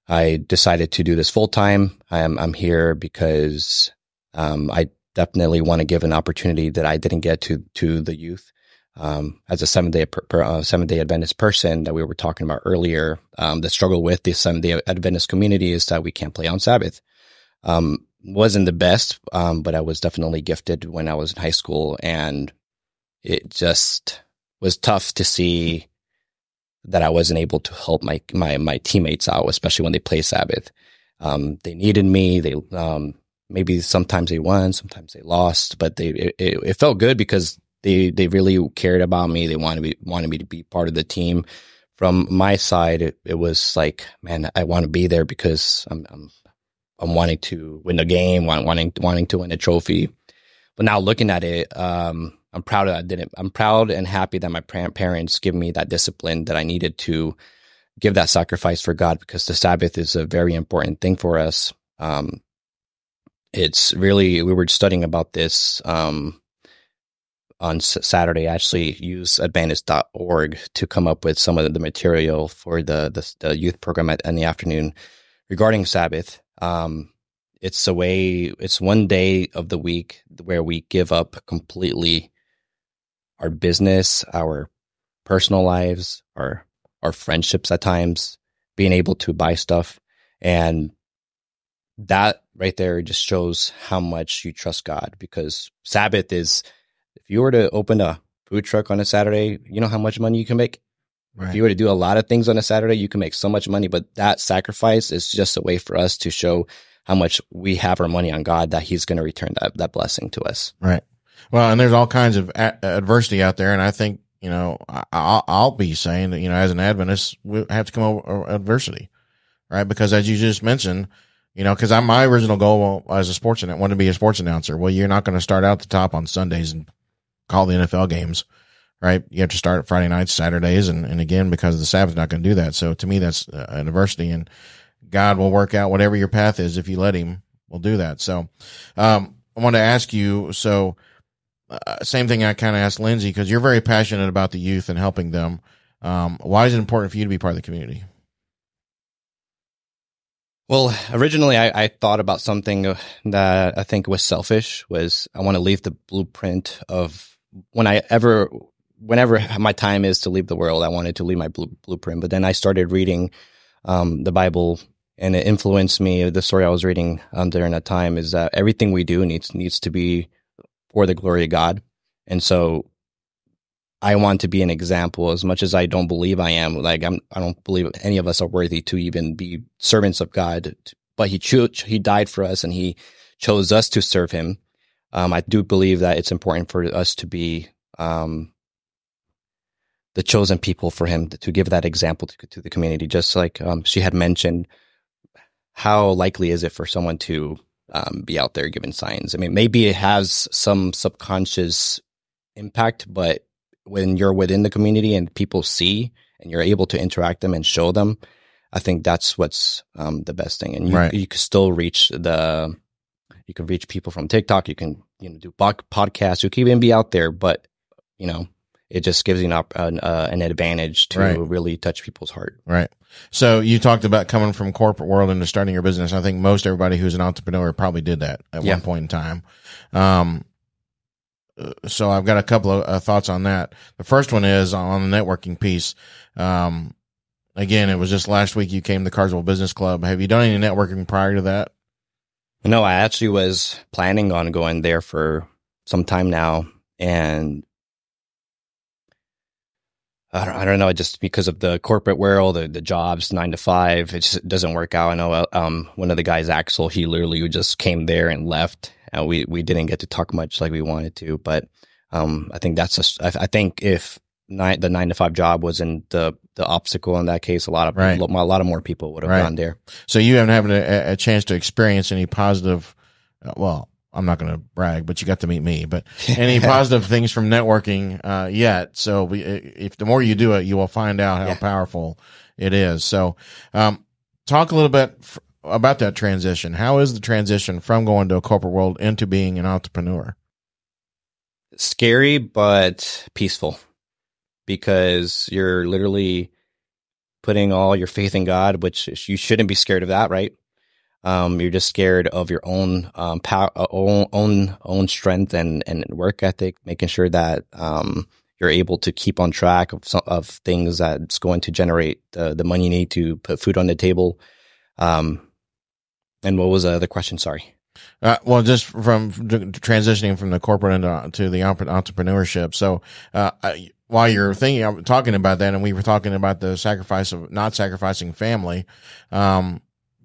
I decided to do this full time. I'm here because I definitely want to give an opportunity that I didn't get to the youth. As a Seventh-Day Adventist person that we were talking about earlier, the struggle with the Seventh-Day Adventist community is that we can't play on Sabbath. Wasn't the best, but I was definitely gifted when I was in high school, and it just was tough to see that I wasn't able to help my teammates out, especially when they play Sabbath. They needed me. They maybe sometimes they won, sometimes they lost, but it felt good because they really cared about me. They wanted me to be part of the team. From my side, it was like, man, I want to be there because I'm wanting to win the game, wanting to win a trophy. But now looking at it, I'm proud that I didn't. I'm proud and happy that my parents give me that discipline that I needed to give that sacrifice for God, because the Sabbath is a very important thing for us. It's really, we were studying about this on Saturday. I actually used Adventist.org to come up with some of the material for the youth program in the afternoon regarding Sabbath. It's one day of the week where we give up completely our business, our personal lives, our friendships at times, being able to buy stuff. And that right there just shows how much you trust God, because Sabbath is, if you were to open a food truck on a Saturday, you know how much money you can make? Right. If you were to do a lot of things on a Saturday, you can make so much money, but that sacrifice is just a way for us to show how much we have our money on God, that he's going to return that blessing to us. Right. Well, and there's all kinds of adversity out there. And I think, I'll be saying that, as an Adventist, we have to come over adversity, right? Because as you just mentioned, because my original goal as a sports announcer, wanted to be a sports announcer. Well, you're not going to start out the top on Sundays and call the NFL games, right? You have to start Friday nights, Saturdays, and again, because the Sabbath's not going to do that. So to me, that's an adversity, and God will work out whatever your path is. If you let him, will do that. So, I want to ask you, same thing I kind of asked Lindsay, because you're very passionate about the youth and helping them. Why is it important for you to be part of the community? Well, originally I thought about something that I think was selfish, was I want to leave the blueprint of whenever my time is to leave the world, I wanted to leave my blueprint. But then I started reading the Bible, and it influenced me. The story I was reading during that time is that everything we do needs to be for the glory of God. And so I want to be an example, as much as I don't believe I am. Like I don't believe any of us are worthy to even be servants of God. But he died for us, and he chose us to serve him. I do believe that it's important for us to be the chosen people for him, to give that example to the community. Just like she had mentioned, how likely is it for someone to be out there giving signs? I mean, maybe it has some subconscious impact, but when you're within the community and people see and you're able to interact them and show them, I think that's what's the best thing. And you can still reach you can reach people from TikTok. You can do podcasts. You can even be out there, but it just gives you an advantage to really touch people's heart. Right. So you talked about coming from corporate world into starting your business. I think most everybody who's an entrepreneur probably did that at one point in time. So I've got a couple of thoughts on that. The first one is on the networking piece. Again, it was just last week you came to the Carsville Business Club. Have you done any networking prior to that? No, I actually was planning on going there for some time now, and I don't know, just because of the corporate world, the jobs, 9 to 5, it just doesn't work out. I know one of the guys, Axel, he literally just came there and left, and we didn't get to talk much like we wanted to. But I think I think if the 9 to 5 job wasn't the obstacle in that case, a lot of more people would have gone there. So you haven't had a chance to experience any positive, well, I'm not going to brag, but you got to meet me, but any positive things from networking yet. So if the more you do it, you will find out how powerful it is. So talk a little bit about that transition. How is the transition from going to a corporate world into being an entrepreneur? Scary, but peaceful, because you're literally putting all your faith in God, which you shouldn't be scared of that, right? You're just scared of your own power, own strength and work ethic, making sure that you're able to keep on track of things that's going to generate the money you need to put food on the table. And what was the other question? Sorry. Well, just from transitioning from the corporate to the entrepreneurship. So while you're talking about that, and we were talking about the sacrifice of not sacrificing family,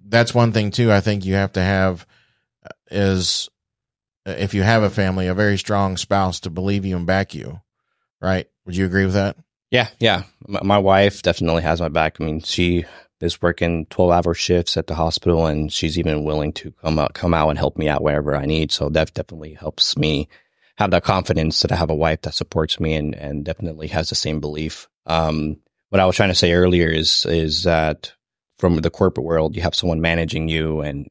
that's one thing too. I think you have to have is, if you have a family, a very strong spouse to believe you and back you. Right? Would you agree with that? Yeah. My wife definitely has my back. I mean, she is working 12-hour shifts at the hospital, and she's even willing to come out and help me out wherever I need. So that definitely helps me have that confidence that I have a wife that supports me and definitely has the same belief. What I was trying to say earlier is that from the corporate world, you have someone managing you, and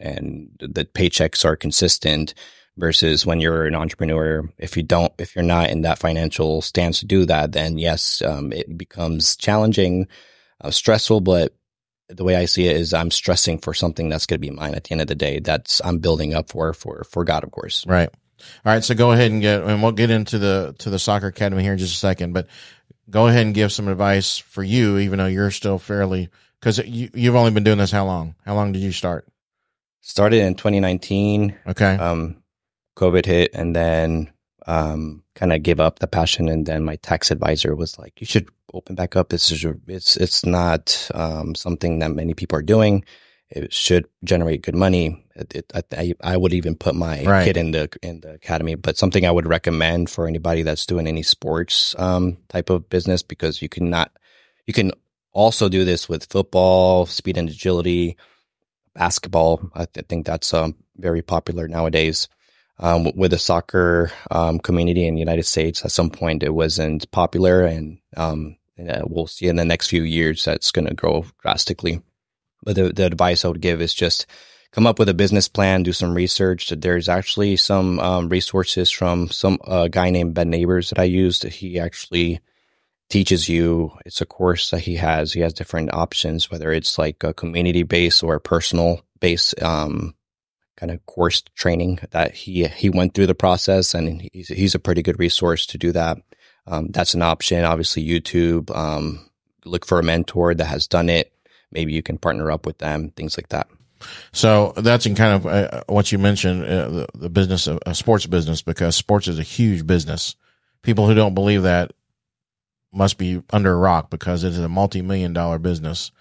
the paychecks are consistent, versus when you're an entrepreneur, if you're not in that financial stance to do that, then yes, it becomes challenging, stressful. But the way I see it is I'm stressing for something that's going to be mine at the end of the day. I'm building up for God, of course. Right. All right. So go ahead and we'll get into the soccer academy here in just a second, but go ahead and give some advice for you, even though you're still fairly, because you've only been doing this how long? How long did you start? Started in 2019. Okay. COVID hit, and then kind of gave up the passion. And then my tax advisor was like, "You should open back up. It's not something that many people are doing. It should generate good money." I would even put my kid in the academy, but something I would recommend for anybody that's doing any sports type of business, because you can also do this with football, speed and agility, basketball. I think that's very popular nowadays. With the soccer community in the United States, at some point it wasn't popular, and we'll see in the next few years that's going to grow drastically. But the advice I would give is just come up with a business plan, do some research. There's actually some resources from some guy named Ben Neighbors that I used. He actually teaches you. It's a course that he has. He has different options, whether it's like a community based or a personal based kind of course training that he went through the process, and he's a pretty good resource to do that. That's an option. Obviously, YouTube. Look for a mentor that has done it. Maybe you can partner up with them. Things like that. So that's in kind of what you mentioned, the business of sports business, because sports is a huge business. People who don't believe that must be under a rock, because it is a multi-million-dollar business.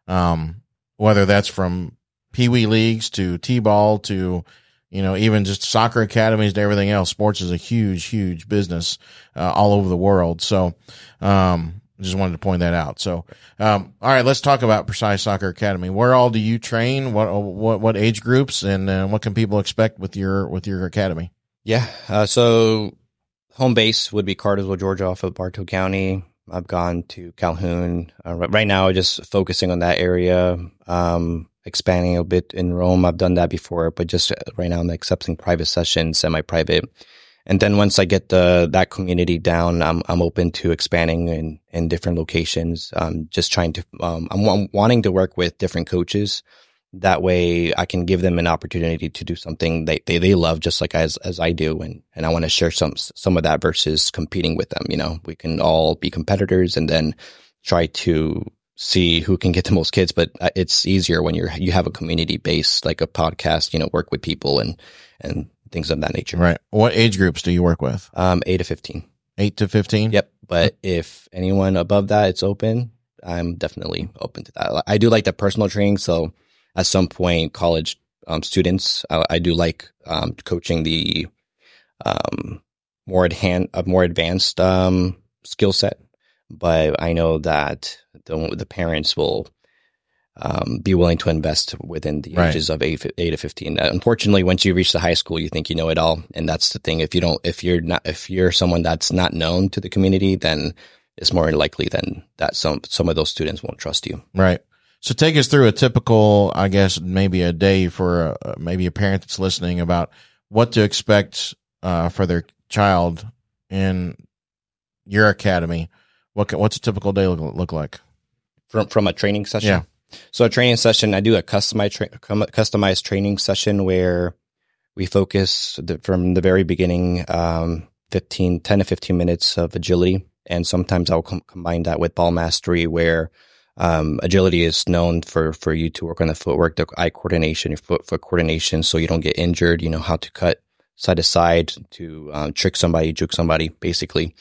Whether that's from Pee-wee leagues to T-ball to, even just soccer academies to everything else, sports is a huge, huge business, all over the world. So, just wanted to point that out. So, all right, let's talk about Precise Soccer Academy. Where all do you train? What age groups, and what can people expect with your academy? Yeah. So home base would be Cartersville, Georgia, off of Bartow County. I've gone to Calhoun. Right now, just focusing on that area, expanding a bit in Rome. I've done that before, but just right now I'm accepting private sessions, semi-private. And then once I get that community down, I'm open to expanding in different locations. Just trying to, I'm wanting to work with different coaches. That way I can give them an opportunity to do something they love, just like as I do. And I want to share some of that versus competing with them. We can all be competitors and then try to see who can get the most kids. But it's easier when you have a community base, like a podcast, work with people and things of that nature. Right. What age groups do you work with? 8 to 15. 8 to 15? Yep. But if anyone above that, it's open. I'm definitely open to that. I do like the personal training. So at some point, college students, I do like coaching the more advanced skill set. But I know that the parents will be willing to invest within the ages of 8 to 15. Unfortunately, once you reach the high school, you think you know it all, and that's the thing. If you're someone that's not known to the community, then it's more likely than that some of those students won't trust you. Right. So take us through a typical, I guess, maybe a day for maybe a parent that's listening about what to expect for their child in your academy. What's a typical day look like? From a training session? Yeah. So a training session, I do a customized training session where we focus from the very beginning, 10 to 15 minutes of agility. And sometimes I'll combine that with ball mastery, where agility is known for you to work on the footwork, the eye coordination, your foot coordination, so you don't get injured. You know how to cut side to side to trick somebody, juke somebody, basically.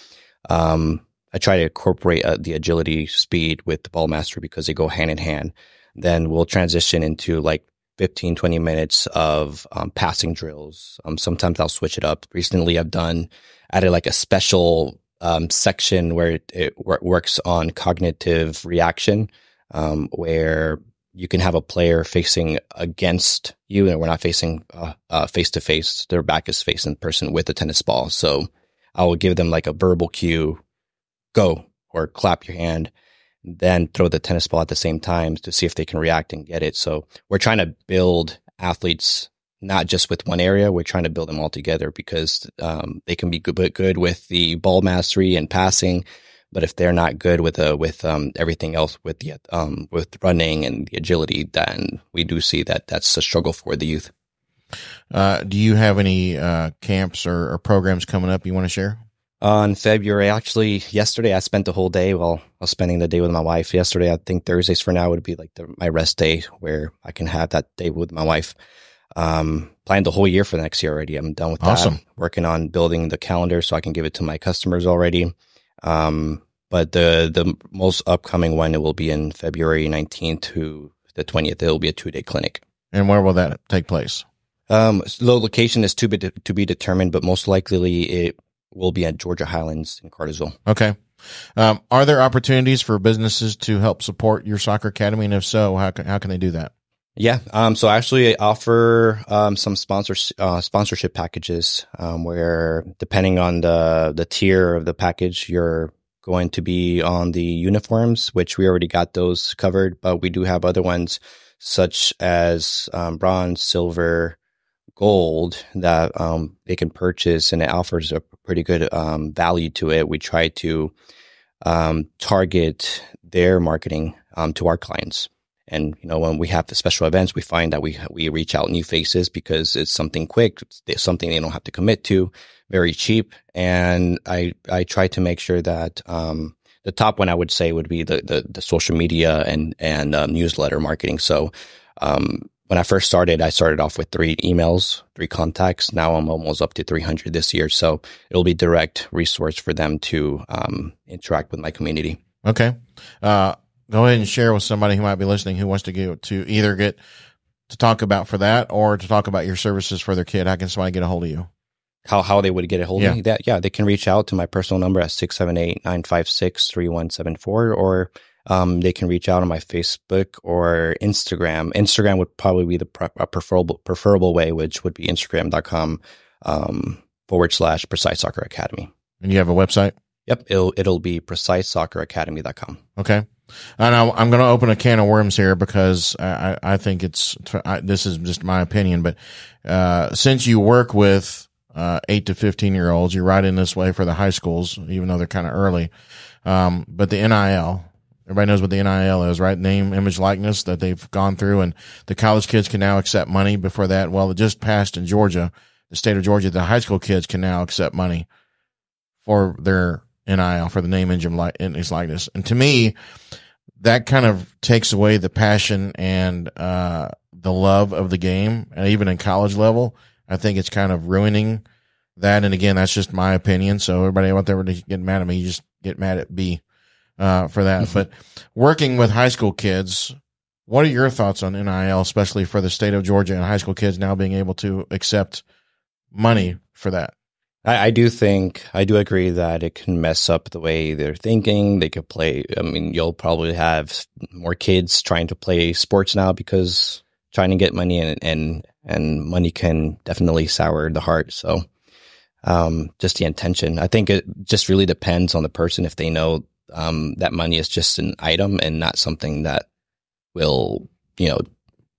I try to incorporate the agility speed with the ball mastery because they go hand in hand. Then we'll transition into like 15, 20 minutes of passing drills. Sometimes I'll switch it up. Recently I've added like a special section where it works on cognitive reaction, where you can have a player facing against you, and we're not facing face to face. Their back is facing the person with the tennis ball. So I will give them like a verbal cue, go, or clap your hand, then throw the tennis ball at the same time to see if they can react and get it. So we're trying to build athletes not just with one area. We're trying to build them all together because they can be good with the ball mastery and passing, but if they're not good with everything else, with running and the agility, then we do see that that's a struggle for the youth. Do you have any camps or programs coming up you want to share? In February, actually, yesterday I spent the whole day. Well, I was spending the day with my wife. Yesterday, I think Thursdays for now would be like my rest day where I can have that day with my wife. Planned the whole year for the next year already. I'm done with Awesome. that. Working on building the calendar so I can give it to my customers already. But the most upcoming one, it will be in February 19th to the 20th. It will be a 2-day clinic. And where will that take place? The location is to be determined, but most likely it will be at Georgia Highlands in Cartersville. Okay. Are there opportunities for businesses to help support your soccer academy? And if so, how can they do that? Yeah. So actually I offer some sponsorship packages where depending on the tier of the package, you're going to be on the uniforms, which we already got those covered, but we do have other ones such as bronze, silver, gold that they can purchase, and it offers a pretty good value to it. We try to target their marketing to our clients. And, when we have the special events, we find that we reach out new faces because it's something quick, it's something they don't have to commit to, very cheap. And I try to make sure that the top one I would say would be the social media and newsletter marketing. So when I first started, I started off with 3 emails, 3 contacts. Now I'm almost up to 300 this year. So it'll be direct resource for them to interact with my community. Okay. Go ahead and share with somebody who might be listening who wants to get to talk about for that or to talk about your services for their kid. How can somebody get a hold of you? How they would get a hold of me? They can reach out to my personal number at 678-956-3174, or they can reach out on my Facebook or Instagram. Instagram would probably be the preferable way, which would be Instagram.com /Precise Soccer Academy. And you have a website? Yep. It'll be PreciseSoccerAcademy.com. Okay. And I'm going to open a can of worms here because I think this is just my opinion, but since you work with 8 to 15-year-olds, you're right in this way for the high schools, even though they're kind of early. But the NIL, everybody knows what the NIL is, right? Name, image, likeness that they've gone through, and the college kids can now accept money. Before that, well, it just passed in Georgia, the state of Georgia. The high school kids can now accept money for their NIL, for the name, image, likeness. And to me, that kind of takes away the passion and the love of the game. And even in college level, I think it's kind of ruining that. And again, that's just my opinion. So everybody out there to get mad at me, you just get mad at B for that. But working with high school kids, what are your thoughts on NIL, especially for the state of Georgia and high school kids now being able to accept money for that? I do agree that it can mess up the way they're thinking. They could play. I mean, you'll probably have more kids trying to play sports now because trying to get money and money can definitely sour the heart. So, just the intention. I think it just really depends on the person. If they know, that money is just an item and not something that will,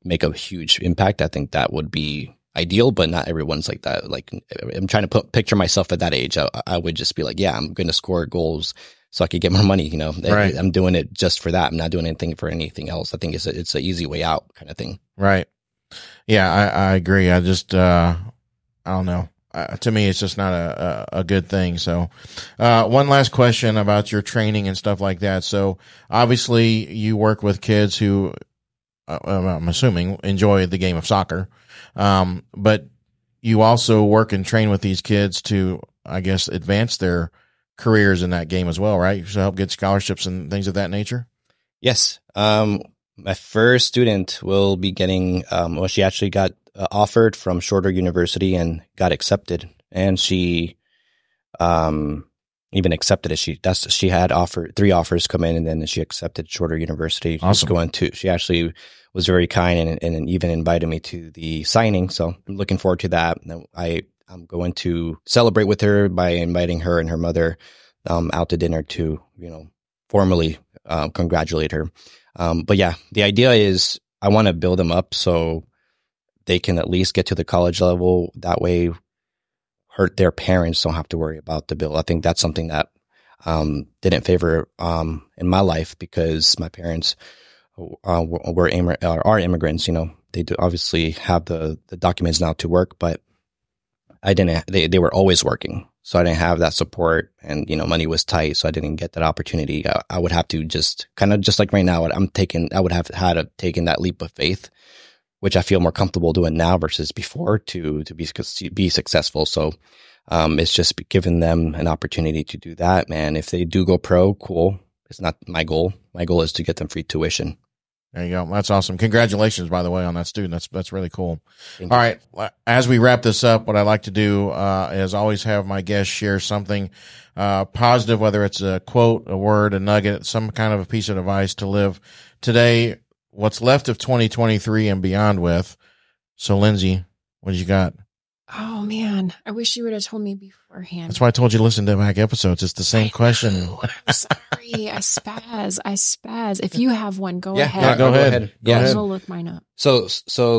make a huge impact. I think that would be ideal, but not everyone's like that. Like, I'm trying to picture myself at that age. I would just be like, yeah, I'm going to score goals so I could get more money. Right. I'm doing it just for that. I'm not doing anything for anything else. I think it's an easy way out kind of thing. Right. Yeah, I agree. I just, I don't know. To me, it's just not a good thing. So, one last question about your training and stuff like that. So obviously you work with kids who, I'm assuming, enjoy the game of soccer. But you also work and train with these kids to, I guess, advance their careers in that game as well, right? To help get scholarships and things of that nature. Yes. My first student will be getting, she actually got offered from Shorter University and got accepted. And she, even accepted it. She had 3 offers come in, and then she accepted Shorter University. Awesome. She actually was very kind and even invited me to the signing. So I'm looking forward to that. I'm going to celebrate with her by inviting her and her mother out to dinner to, formally congratulate her. But yeah, the idea is I want to build them up so they can at least get to the college level. That way, their parents don't have to worry about the bill. I think that's something that didn't favor in my life because my parents are immigrants. They do obviously have the documents now to work, but I didn't. They were always working, so I didn't have that support, and money was tight, so I didn't get that opportunity. I would have to just kind of just like right now. I would have had to taken that leap of faith, which I feel more comfortable doing now versus before to be successful. So it's just giving them an opportunity to do that, man. If they do go pro, cool. It's not my goal. My goal is to get them free tuition. There you go. That's awesome. Congratulations, by the way, on that student. That's really cool. All right. As we wrap this up, what I like to do is always have my guests share something positive, whether it's a quote, a word, a nugget, some kind of a piece of advice to live today, what's left of 2023 and beyond with. So, Lindsay, what do you got? Oh, man. I wish you would have told me beforehand. That's why I told you to listen to back episodes. It's the same question. I'm sorry. I spaz. If you have one, go ahead. Yeah, go ahead. I'll look mine up. So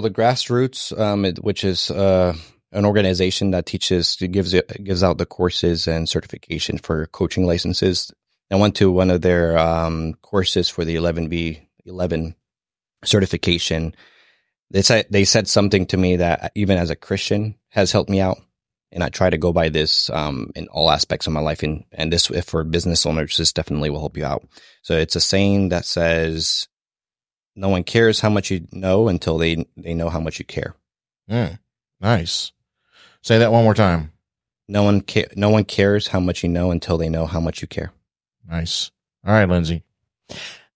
the Grassroots, which is an organization that gives out the courses and certification for coaching licenses. I went to one of their courses for the 11B11 certification. They said something to me that even as a Christian has helped me out. And I try to go by this in all aspects of my life. And this, if for business owners, this definitely will help you out. So it's a saying that says, no one cares how much you know until they know how much you care. Nice. Say that one more time. No one cares how much you know until they know how much you care. Nice. All right, Lindsay.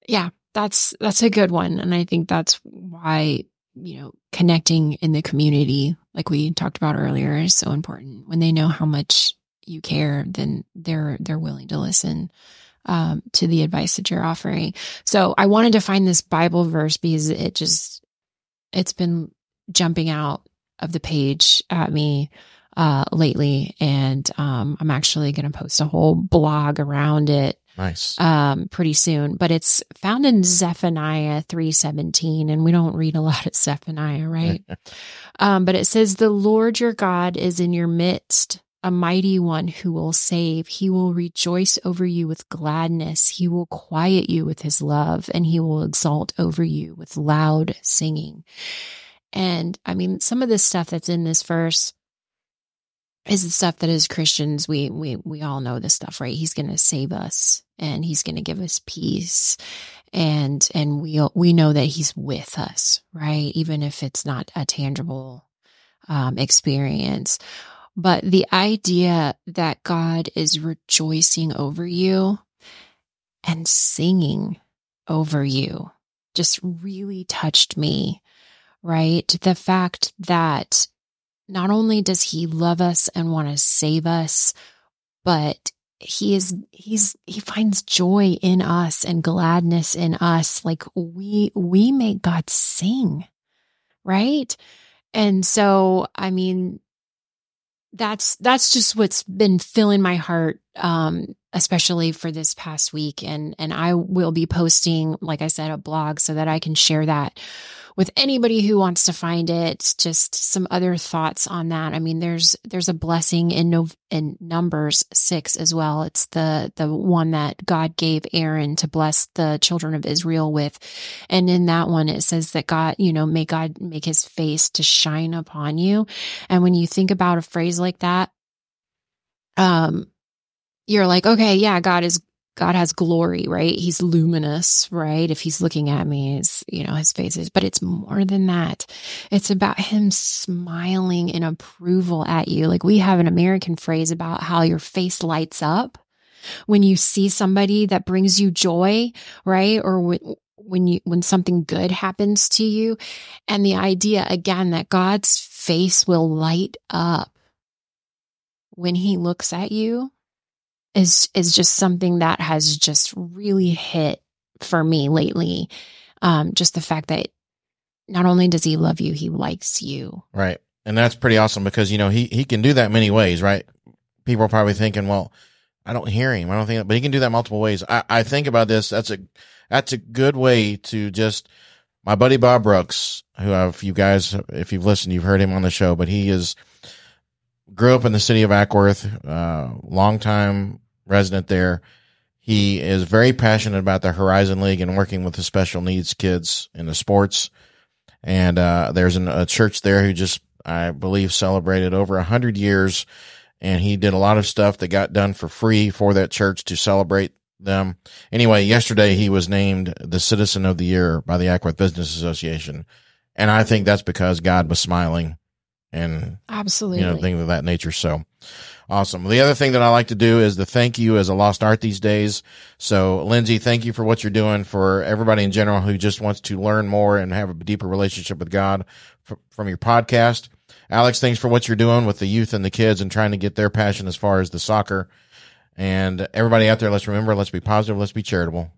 Yeah, that's a good one. And I think that's why, connecting in the community, like we talked about earlier, is so important. When they know how much you care, then they're willing to listen to the advice that you're offering. So I wanted to find this Bible verse because it's been jumping out of the page at me lately. And I'm actually going to post a whole blog around it. Nice. Pretty soon, but it's found in Zephaniah 3:17, and we don't read a lot of Zephaniah, right? But it says, "The Lord your God is in your midst, a mighty one who will save. He will rejoice over you with gladness. He will quiet you with his love, and he will exalt over you with loud singing." And I mean, some of this stuff that's in this verse is the stuff that as Christians, we all know this stuff, right? He's going to save us, and he's going to give us peace. And we know that he's with us, right? Even if it's not a tangible experience. But the idea that God is rejoicing over you and singing over you just really touched me, right? The fact that not only does he love us and want to save us, but he finds joy in us and gladness in us. Like we make God sing, right? And so, I mean, that's just what's been filling my heart, especially for this past week. And I will be posting, like I said, a blog so that I can share that with anybody who wants to find it. Just some other thoughts on that. I mean, there's a blessing in Numbers 6 as well. It's the one that God gave Aaron to bless the children of Israel with. And in that one, it says that God, may God make his face to shine upon you. And when you think about a phrase like that, you're like, okay, yeah, God has glory, right? He's luminous, right? If he's looking at me, his face is, but it's more than that. It's about him smiling in approval at you. Like we have an American phrase about how your face lights up when you see somebody that brings you joy, right? Or when something good happens to you. And the idea again, that God's face will light up when he looks at you is just something that has just really hit for me lately. Just the fact that not only does he love you, he likes you. Right. And that's pretty awesome because, he can do that many ways, right? People are probably thinking, well, I don't hear him. I don't think that, but he can do that multiple ways. I think about this. That's a good way to just, my buddy Bob Brooks, who if you've listened, you've heard him on the show, but grew up in the city of Ackworth, longtime resident there. He is very passionate about the Horizon League and working with the special needs kids in the sports. And there's a church there who just, I believe, celebrated over 100 years. And he did a lot of stuff that got done for free for that church to celebrate them. Anyway, yesterday he was named the Citizen of the Year by the Ackworth Business Association. And I think that's because God was smiling and absolutely, things of that nature. So awesome. The other thing that I like to do is the thank you as a lost art these days. So Lindsay, thank you for what you're doing for everybody in general who just wants to learn more and have a deeper relationship with God from your podcast. Alex, thanks for what you're doing with the youth and the kids and trying to get their passion as far as the soccer. And everybody out there, let's remember, let's be positive, let's be charitable.